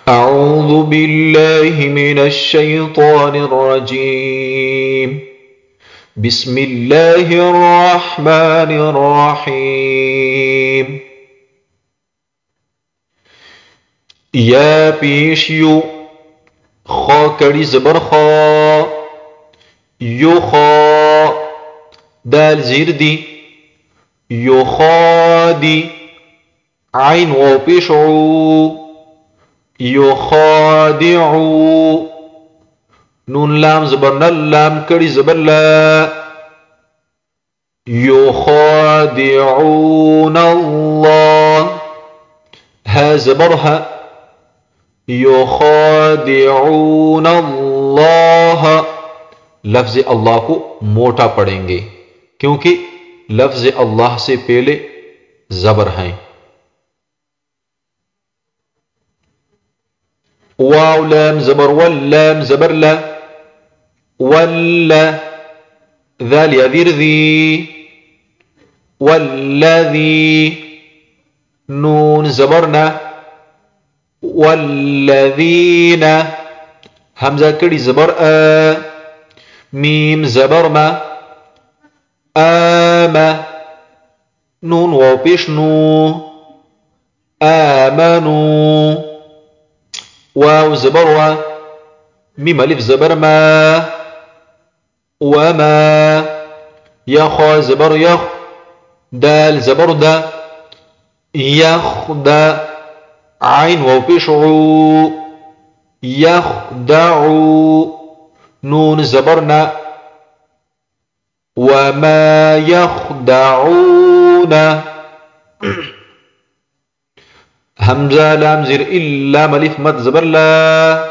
أعوذ بالله من الشيطان الرجيم. بسم الله الرحمن الرحيم. یا پیش یو خا کڑی زبر خا یو خا دال زیر دی یو خا دی عین و پیش عو يخادعو نون لام زبرنا لام کڑی زبر لا يخادعون الله ها زبرها يخادعون الله لفظ اللہ کو موٹا پڑھیں گے کیونکہ لفظ اللہ سے پہلے زبر ہیں. واو لام زبر واللام زبر لا ولا ذال يذير ذي والذي نون زبرنا والذين همزة كري زبر ميم زبر ما آما نون وبيش نو آمنوا واو زبر و ميم الف زبر ما وما يخا زبر يخ دال زبر دا يخدا عين واو بيشعو يخدعو نون زبرنا وما يخدعون همزة لام زر إلا ملف مد زبر لا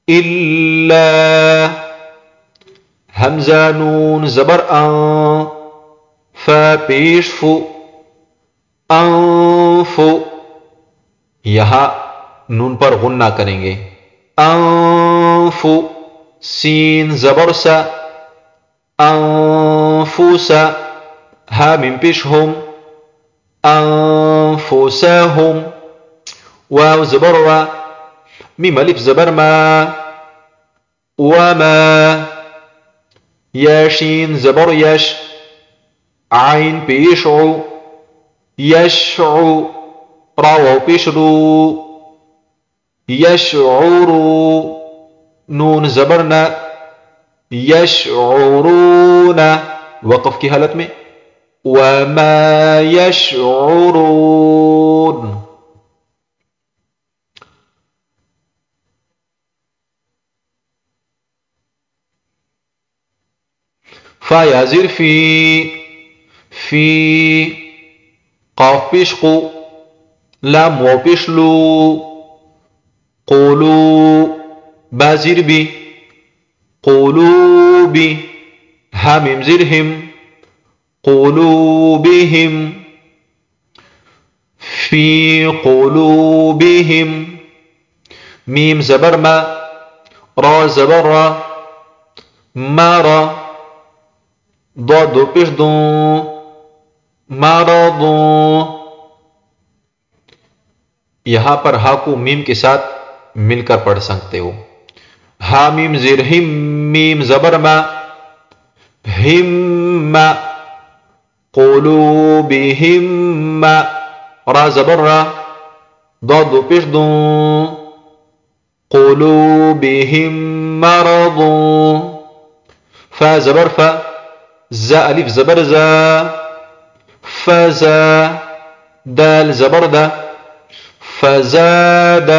إلا همزة نون زبر أن فا پیش فو أنفو یہاں نون پر غنہ کریں گے. أنفو سین زبر سا أنفوسا ها من پیش هم أنفسهم واو زبر و ميم ألف زبر ما وما ياشين زبر يش عين بيشعو يشعو راو بيشرو يشعرو نون زبرنا يشعرون وقف کی حالت میں وما يشعرون. فا يازر في قاف بيشقو لام و بيشلو قولو بازر بي قلوبي همم زرهم قلوبهم في قلوبهم ميم زبر ما را زبر را مرا ضاد پیش دو مرض. یہاں پر ہا کو میم کے ساتھ مل کر پڑھ سکتے ہو. ہا میم زیر ہم میم زبر ما ہم قلوبهم را زبر را ضاد پیش دو قلوبهم مرض. فا زبر فا زا الف زبر زا فزا دال زبر دا فزاد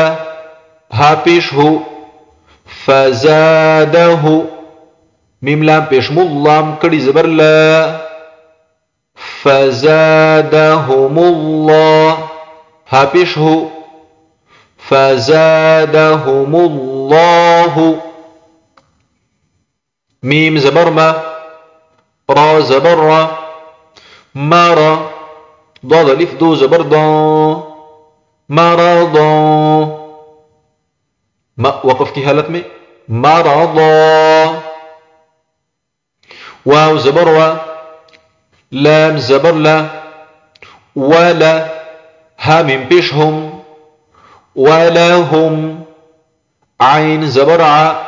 ها پیش هو فزاده میم لام پیش ملام کڑی زبر لا فزادهم الله ها پیش هو فزادهم الله ميم زبر ما را زبر را مرا ضاد الف دو زبر ضا مرضا وقف کی حالت میں مرضا. واو زبر و لام زبر لا ولا ها من پیش هم ولهم عين زبر ع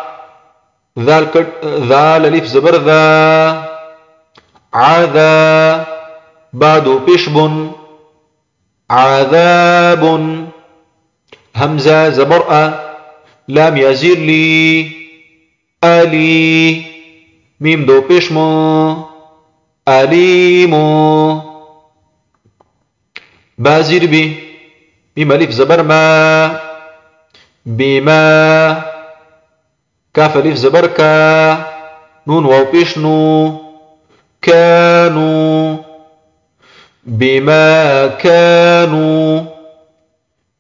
ذال ألف زبر ذا عذا بعد بشب عذاب همزة زبر أ لام يزير لي ألي ميم دو بشمو أليم بازير بي ميم ألف زبر ما بما كاف ألف زبر كا نون واو بشنو كانوا بما كانوا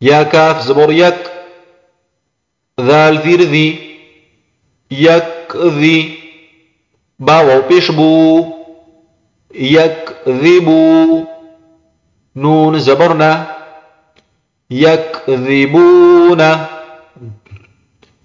يا كاف زبر يك ذال ذير ذي يكذي با واو بشبو يكذبوا نون زبرنا يكذبون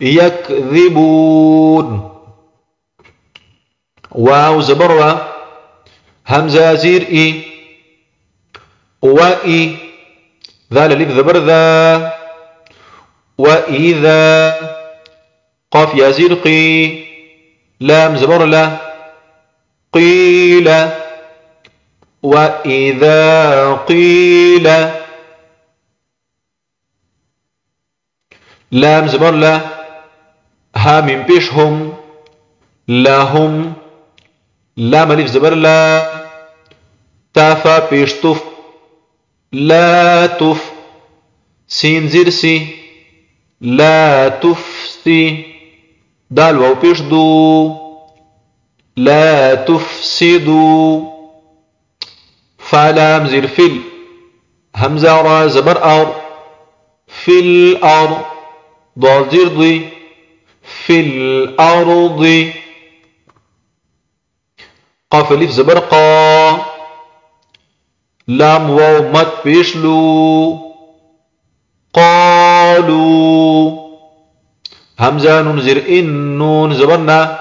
يكذبون واو زبر وا همزة زير إي وإي ذال ألف زبر ذا وإذا قاف يا زير قي لام زبر لا قيل وإذا قيل لام زبر لا ها من بيشهم لهم لام ألف زبر لا تافا بيشتف لا تف سين زير سي لا تفسي دال واو بيشدو لا تفسدوا فلام زير فيل همزة را زبر أر في الأرض ضاد زير ضي في الأرض قاف ألف زبر قا لام واو مد بيشلو قالوا همزة نون زير إن نون زبرنا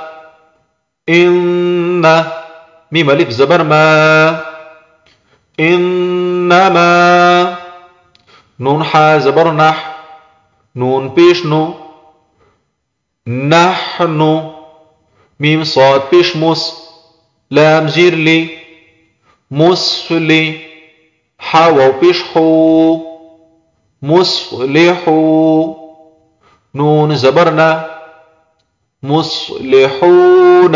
إن ميم ألف زبر ما إنما نون حا زبر نح نون بيشنو نحن ميم صاد بيشمس لام زير لي مسلي حاو بيشحو مصلحو نون زبرنا مصلحون